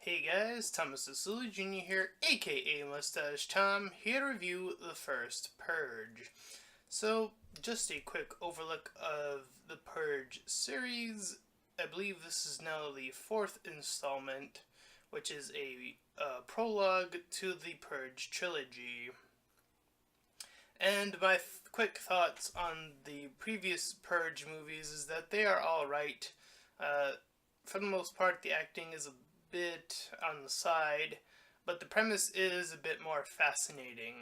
Hey guys, Thomas Asuli Jr. here, aka Mustached Tom, here to review the First Purge. So, just a quick overlook of the Purge series. I believe this is now the fourth installment, which is a prologue to the Purge trilogy. And my quick thoughts on the previous Purge movies is that they are alright. For the most part, the acting is a bit on the side, but the premise is a bit more fascinating,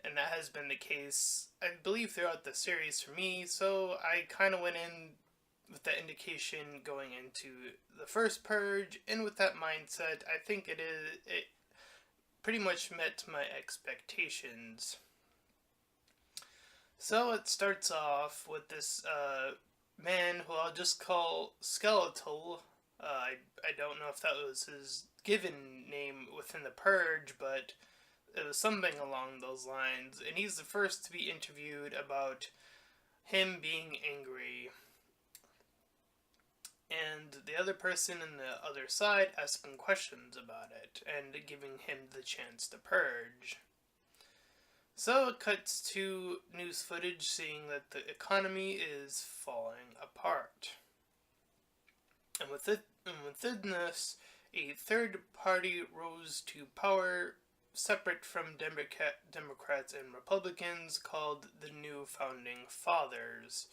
and that has been the case, I believe, throughout the series for me, so I kind of went in with that indication going into the first Purge, and with that mindset, I think it pretty much met my expectations. So it starts off with this man who I'll just call Skeletal. I don't know if that was his given name within the Purge, but it was something along those lines. And he's the first to be interviewed about him being angry. And the other person on the other side asking questions about it and giving him the chance to purge. So it cuts to news footage seeing that the economy is falling apart. And within this, a third party rose to power separate from Democrats and Republicans called the New Founding Fathers.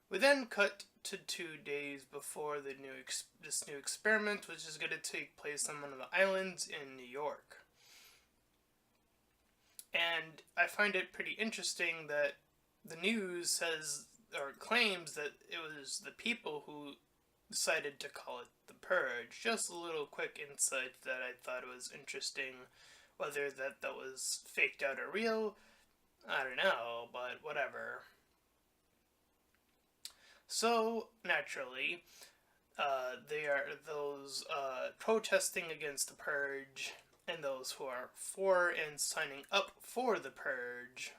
We then cut to 2 days before this new experiment, which is going to take place on one of the islands in New York. And I find it pretty interesting that the news says, or claims, that it was the people who decided to call it the Purge. Just a little quick insight that I thought was interesting. Whether that was faked out or real, I don't know, but whatever. So, naturally, they are those protesting against the Purge and those who are for and signing up for the Purge.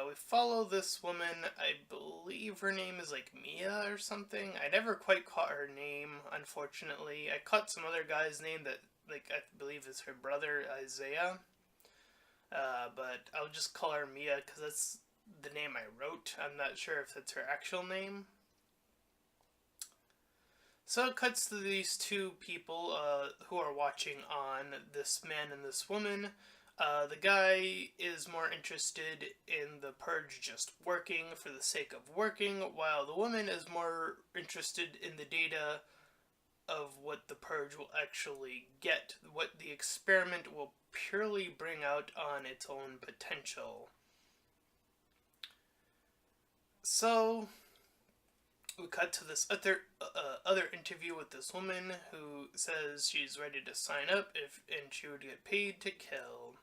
We follow this woman, I believe her name is like Mia or something. I never quite caught her name, unfortunately. I caught some other guy's name that, I believe is her brother, Isaiah. But I'll just call her Mia because that's the name I wrote. I'm not sure if that's her actual name. So it cuts to these two people who are watching on, this man and this woman. The guy is more interested in the Purge just working for the sake of working, while the woman is more interested in the data of what the Purge will actually get, what the experiment will purely bring out on its own potential. So we cut to this other interview with this woman who says she's ready to sign up and she would get paid to kill.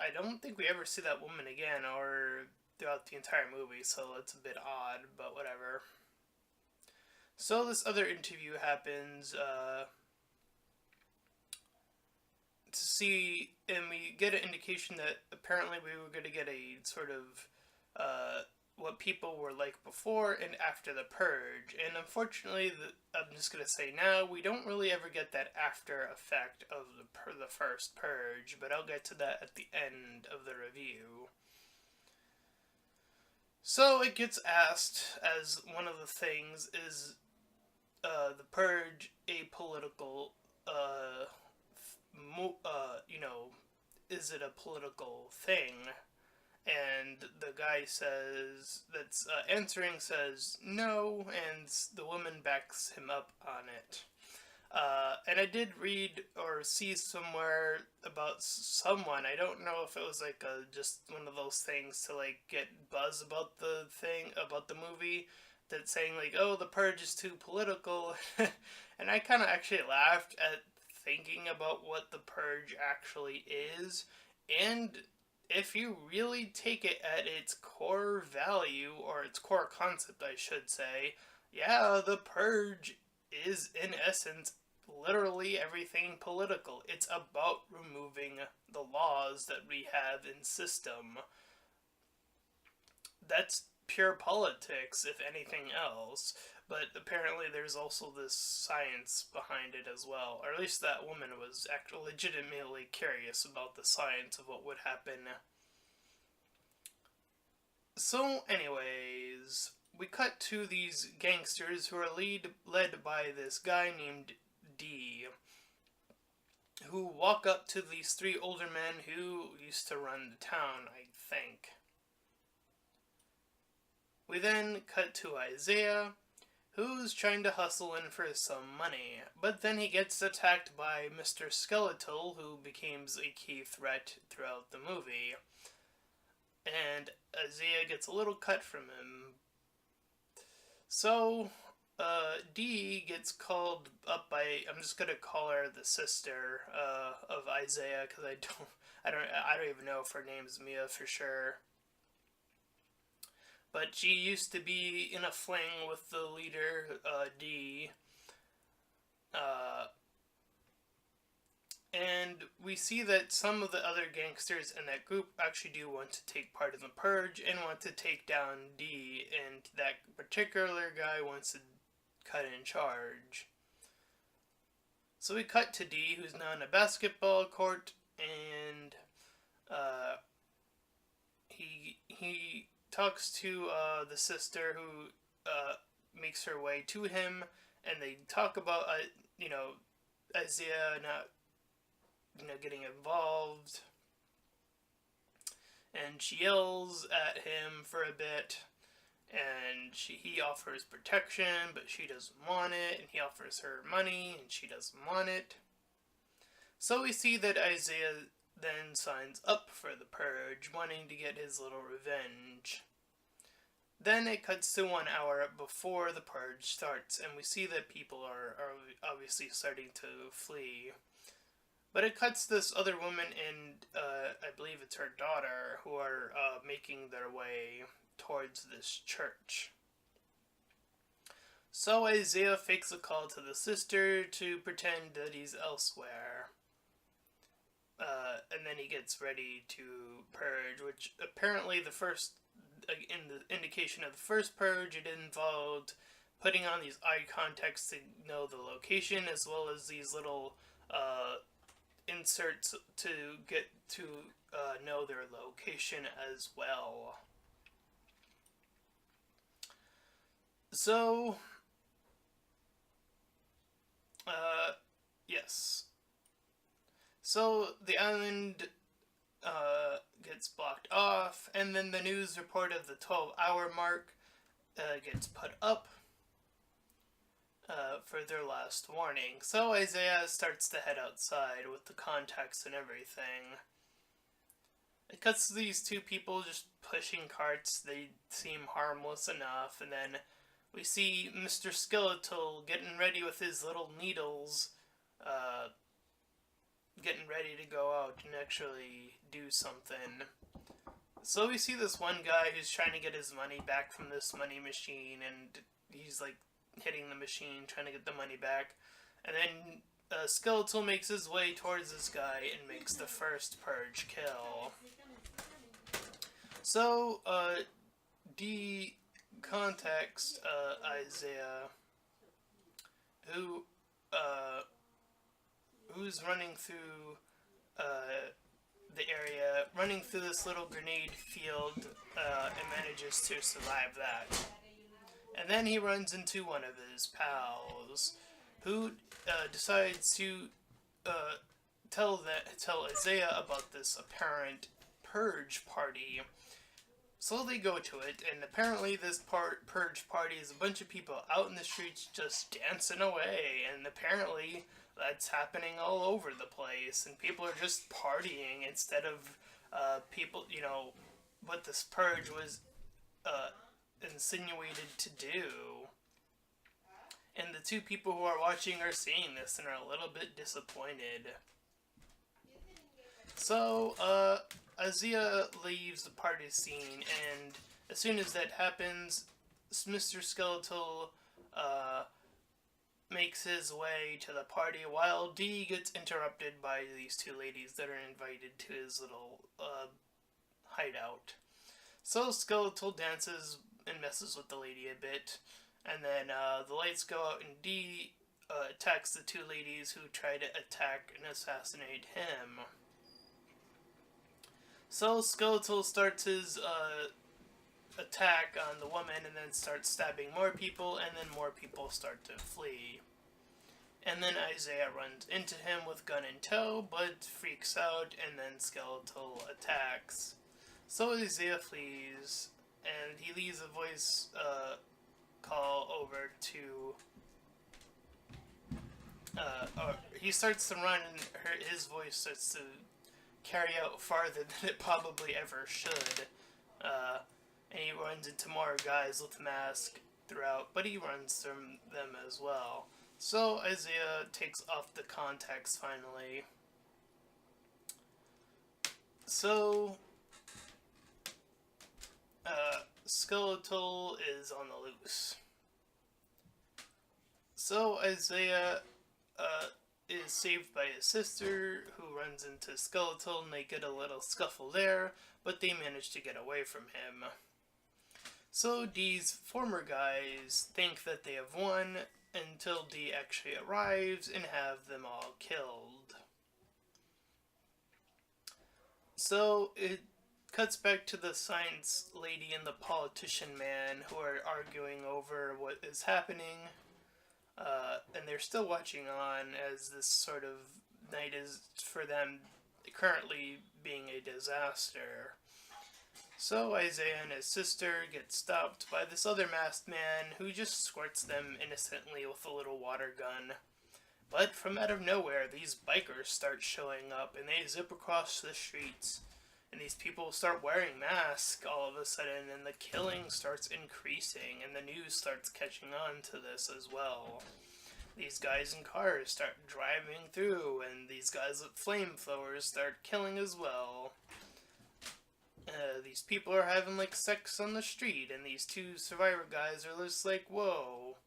I don't think we ever see that woman again or throughout the entire movie, so it's a bit odd, but whatever. So this other interview happens, to see, and we get an indication that apparently we were going to get a sort of, what people were like before and after the Purge. And unfortunately, I'm just going to say now, we don't really ever get that after effect of the first Purge, but I'll get to that at the end of the review. So it gets asked as one of the things, is the Purge a political, is it a political thing? And the guy that's answering says no, and the woman backs him up on it. And I did read or see somewhere about someone, I don't know if it was just one of those things to get buzz about the movie, that's saying oh, the Purge is too political. And I kind of actually laughed at thinking about what the Purge actually is, and if you really take it at its core value, or its core concept, I should say, yeah, the Purge is, in essence, literally everything political. It's about removing the laws that we have in system. That's pure politics, if anything else. But apparently there's also this science behind it as well. Or at least that woman was actually legitimately curious about the science of what would happen. So anyways, we cut to these gangsters who are led by this guy named D, who walk up to these three older men who used to run the town, I think. We then cut to Isaiah, who's trying to hustle in for some money, but then he gets attacked by Mr. Skeletal, who becomes a key threat throughout the movie. And Isaiah gets a little cut from him. So, Dee gets called up by, I'm just gonna call her the sister of Isaiah, because I don't even know if her name's Mia for sure. But she used to be in a fling with the leader, Dee. And we see that some of the other gangsters in that group actually do want to take part in the purge and want to take down D, and that particular guy wants to cut in charge. So we cut to D, who's now in a basketball court, and he talks to the sister, who makes her way to him, and they talk about Isaiah not getting involved, and she yells at him for a bit, and he offers protection, but she doesn't want it, and he offers her money, and she doesn't want it. So we see that Isaiah then signs up for the purge, wanting to get his little revenge. Then it cuts to 1 hour before the purge starts, and we see that people are obviously starting to flee. But it cuts this other woman and I believe it's her daughter, who are making their way towards this church. So Isaiah fakes a call to the sister to pretend that he's elsewhere. And then he gets ready to purge, which apparently the first, in the indication of the first purge, it involved putting on these eye contacts to know the location, as well as these little inserts to get to know their location as well. So, yes. So the island gets blocked off, and then the news report of the 12-hour mark gets put up for their last warning. So Isaiah starts to head outside with the contacts and everything. It cuts to these two people just pushing carts. They seem harmless enough, and then we see Mr. Skeletal getting ready with his little needles, getting ready to go out and actually do something. So we see this one guy who's trying to get his money back from this money machine, and he's like hitting the machine, trying to get the money back. And then Skeletal makes his way towards this guy and makes the first purge kill. So, D contacts Isaiah, who's running through the area, running through this little grenade field, and manages to survive that. And then he runs into one of his pals, who decides to tell Isaiah about this apparent purge party. So they go to it, and apparently this purge party is a bunch of people out in the streets just dancing away, and apparently that's happening all over the place, and people are just partying instead of people, what this purge was insinuated to do. And the two people who are watching are seeing this and are a little bit disappointed. So, Isaiah leaves the party scene, and as soon as that happens, Mr. Skeletal makes his way to the party, while D gets interrupted by these two ladies that are invited to his little hideout. So Skeletal dances and messes with the lady a bit, And then the lights go out and Dee attacks the two ladies who try to attack and assassinate him. So Skeletal starts his attack on the woman and then starts stabbing more people, and then more people start to flee. And then Isaiah runs into him with gun in tow, but freaks out, and then Skeletal attacks. So Isaiah flees, and he leaves a voice call over to... or he starts to run, and his voice starts to carry out farther than it probably ever should. And he runs into more guys with masks throughout, but he runs from them as well. So Isaiah takes off the contacts finally. So Skeletal is on the loose. So Isaiah is saved by his sister, who runs into Skeletal, and they get a little scuffle there, but they manage to get away from him. So Dee's former guys think that they have won, until Dee actually arrives and have them all killed. So it cuts back to the science lady and the politician man, who are arguing over what is happening. And they're still watching on, as this sort of night is, for them, currently being a disaster. So Isaiah and his sister get stopped by this other masked man, who just squirts them innocently with a little water gun. But from out of nowhere, these bikers start showing up, and they zip across the streets. And these people start wearing masks all of a sudden, and the killing starts increasing, and the news starts catching on to this as well. These guys in cars start driving through, and these guys with flamethrowers start killing as well. These people are having like sex on the street, and these two survivor guys are just like, whoa.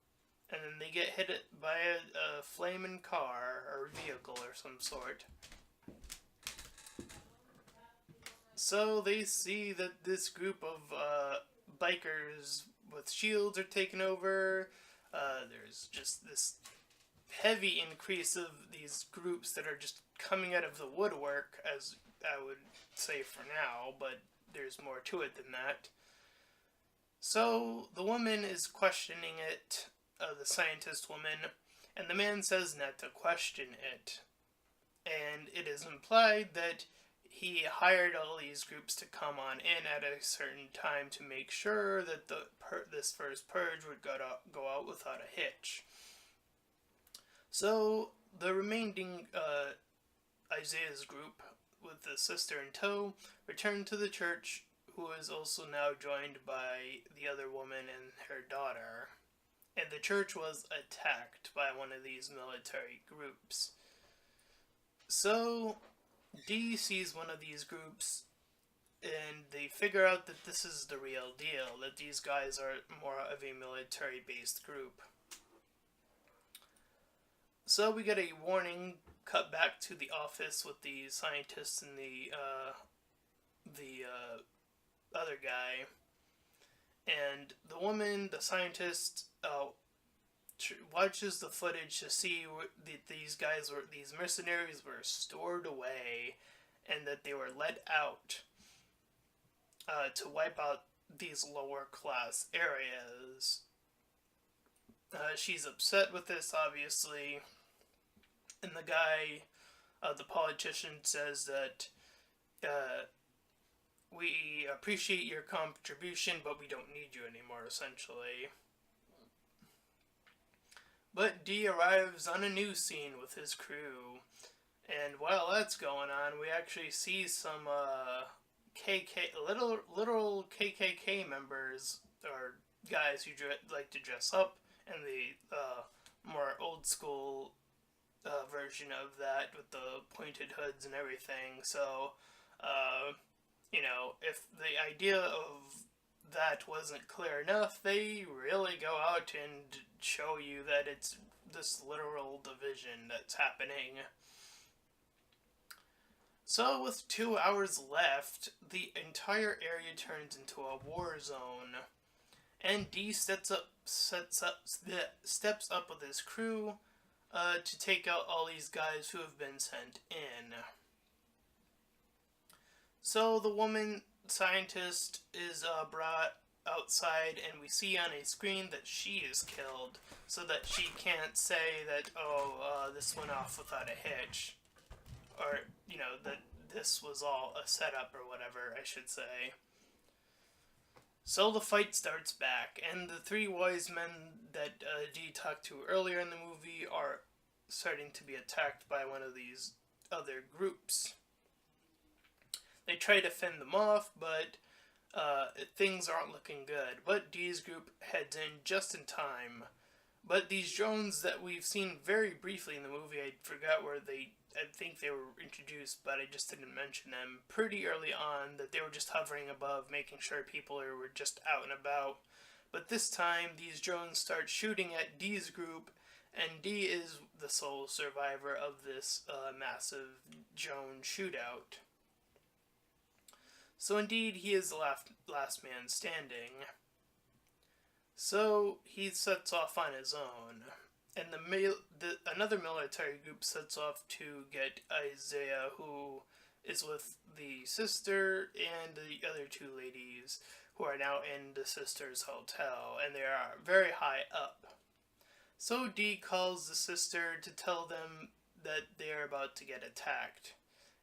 And then they get hit by a flaming car or vehicle or some sort. So they see that this group of bikers with shields are taken over. There's just this heavy increase of these groups that are just coming out of the woodwork, as I would say for now, but there's more to it than that. So the woman is questioning it, the scientist woman, and the man says not to question it. And it is implied that he hired all these groups to come on in at a certain time to make sure that this first purge would go out without a hitch. So the remaining Isaiah's group, with the sister in tow, returned to the church, who is also now joined by the other woman and her daughter. And the church was attacked by one of these military groups. So Dee sees one of these groups, and they figure out that this is the real deal, that these guys are more of a military-based group. So we get a warning, cut back to the office with the scientists and the other guy. And the woman, the scientist, watches the footage to see that these mercenaries were stored away, and that they were let out to wipe out these lower class areas. She's upset with this, obviously, and the guy, the politician, says that we appreciate your contribution, but we don't need you anymore, essentially. But Dee arrives on a new scene with his crew, and while that's going on, we actually see some literal KKK members, or guys who like to dress up in the more old school version of that, with the pointed hoods and everything. So, if the idea of that wasn't clear enough, they really go out and show you that it's this literal division that's happening. So with 2 hours left, the entire area turns into a war zone, and D steps up with his crew to take out all these guys who have been sent in. So the woman scientist is brought outside, and we see on a screen that she is killed, so that she can't say that, this went off without a hitch, or that this was all a setup or whatever, I should say. So the fight starts back, and the three wise men that Dee talked to earlier in the movie are starting to be attacked by one of these other groups. They try to fend them off, but things aren't looking good. But Dee's group heads in just in time. But these drones that we've seen very briefly in the movie, I forgot where I think they were introduced, but I just didn't mention them pretty early on, that they were just hovering above, making sure people were just out and about. But this time, these drones start shooting at Dee's group, and Dee is the sole survivor of this massive drone shootout. So indeed, he is the last man standing. So he sets off on his own, and another military group sets off to get Isaiah, who is with the sister and the other two ladies, who are now in the sister's hotel, and they are very high up. So Dee calls the sister to tell them that they are about to get attacked,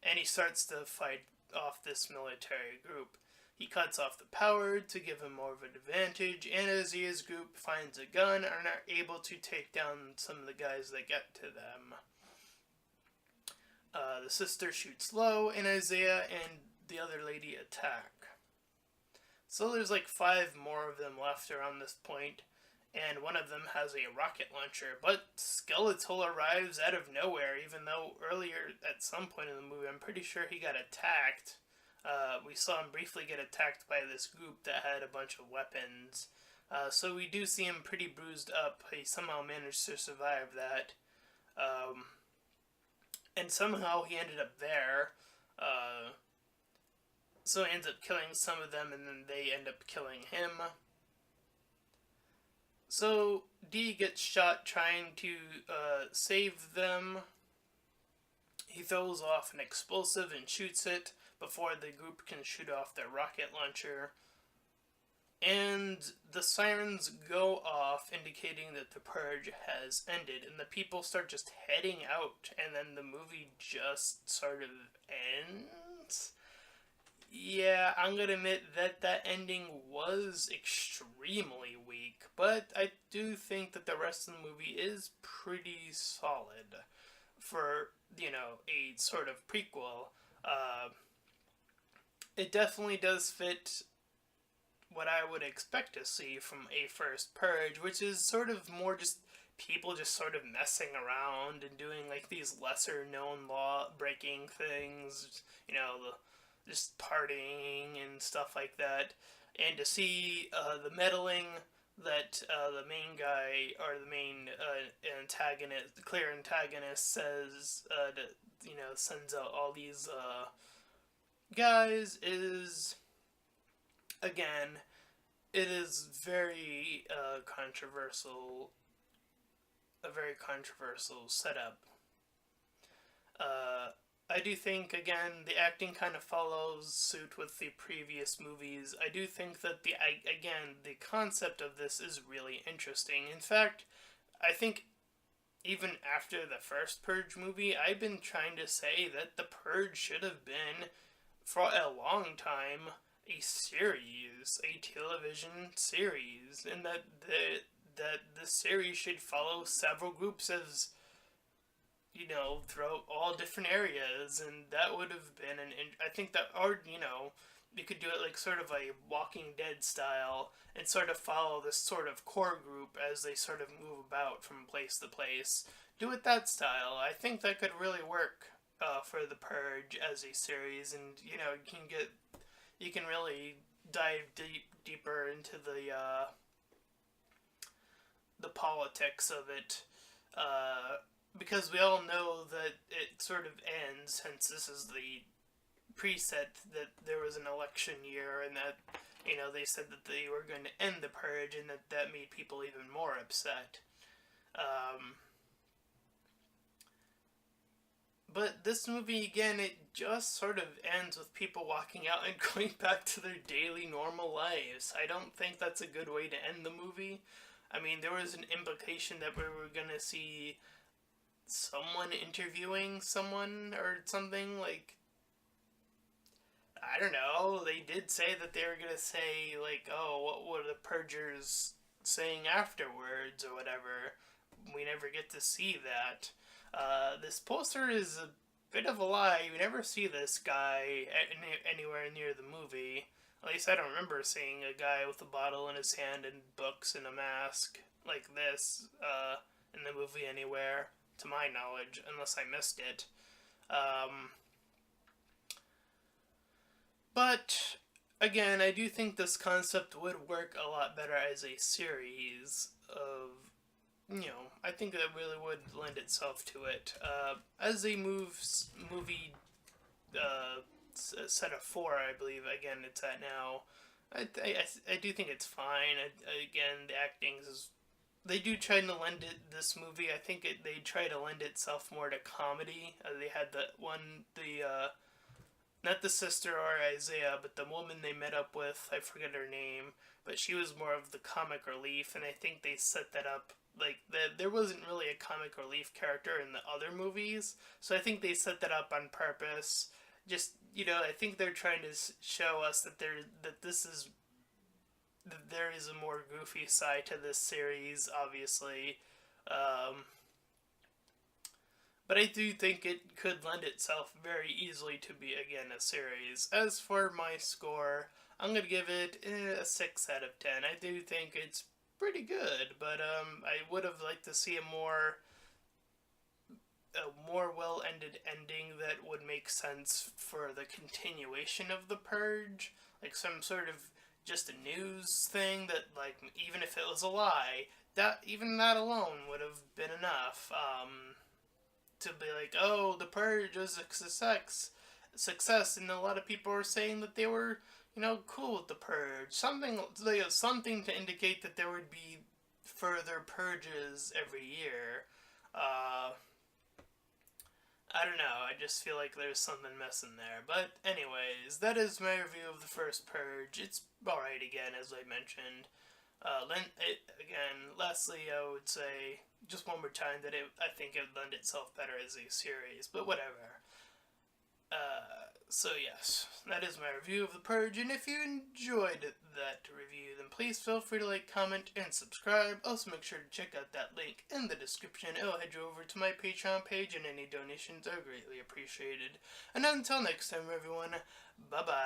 and he starts to fight off this military group. He cuts off the power to give him more of an advantage, and Isaiah's group finds a gun and are able to take down some of the guys that get to them. The sister shoots low, and Isaiah and the other lady attack. So there's like 5 more of them left around this point, and one of them has a rocket launcher, but Skeletal arrives out of nowhere, even though earlier at some point in the movie, I'm pretty sure he got attacked. We saw him briefly get attacked by this group that had a bunch of weapons. So we do see him pretty bruised up. He somehow managed to survive that. And somehow he ended up there. So he ends up killing some of them, and then they end up killing him. So Dee gets shot trying to save them. He throws off an explosive and shoots it before the group can shoot off their rocket launcher. And the sirens go off, indicating that the purge has ended, and the people start just heading out, and then the movie just sort of ends. Yeah, I'm gonna admit that ending was extremely weak, but I do think that the rest of the movie is pretty solid for, a sort of prequel. It definitely does fit what I would expect to see from a First Purge, which is sort of more just people just sort of messing around and doing like these lesser known law breaking things, just partying and stuff like that. And to see the meddling that the main guy, or the main antagonist, the clear antagonist, says, sends out all these guys, is, again, it is very controversial, a very controversial setup. I do think, again, the acting kind of follows suit with the previous movies. I do think that the concept of this is really interesting. In fact, I think even after the first Purge movie, I've been trying to say that the Purge should have been, for a long time, a series, a television series, and that the series should follow several groups as, throughout all different areas, and that would have been I think that, or, you could do it like sort of a Walking Dead style, and sort of follow this sort of core group as they sort of move about from place to place. Do it that style. I think that could really work for the Purge as a series, and, you can really dive deeper into the politics of it, because we all know that it sort of ends, since this is the preset that there was an election year, and that You know, they said that they were going to end the purge, and that made people even more upset. But this movie, again, it just sort of ends with people walking out and going back to their daily normal lives. I don't think that's a good way to end the movie. I mean, there was an implication that we were going to see someone interviewing someone or something. Like, I don't know. They did say that they were going to say, like, oh, what were the Purgers saying afterwards or whatever. We never get to see that. This poster is a bit of a lie. You never see this guy anywhere near the movie. At least I don't remember seeing a guy with a bottle in his hand and books and a mask like this in the movie anywhere, to my knowledge, unless I missed it. But again, I do think this concept would work a lot better as a series of, I think that really would lend itself to it. As a movie set of four, I believe, again, it's at now, I do think it's fine. Again, the acting is, they do try to lend it, this movie, I think they try to lend itself more to comedy. They had not the sister or Isaiah, but the woman they met up with, I forget her name, but she was more of the comic relief, and I think they set that up, like, there wasn't really a comic relief character in the other movies, so I think they set that up on purpose. Just, I think they're trying to show us that there is a more goofy side to this series, obviously. But I do think it could lend itself very easily to be, again, a series. As for my score, I'm going to give it a 6 out of 10. I do think it's pretty good, but I would have liked to see a more well-ended ending that would make sense for the continuation of the Purge. Like some sort of just a news thing that, like, even if it was a lie, even that alone would have been enough. To be like, oh, the Purge was a success, and a lot of people were saying that they were, cool with the Purge. Something to indicate that there would be further purges every year. I don't know, I just feel like there's something missing there. But anyways, that is my review of the First Purge. It's alright again, as I mentioned. Lastly, I would say just one more time that I think it would lend itself better as a series, but whatever. So yes, that is my review of The Purge, and if you enjoyed that review, then please feel free to like, comment, and subscribe. Also make sure to check out that link in the description. It'll head you over to my Patreon page, and any donations are greatly appreciated. And until next time, everyone, bye-bye.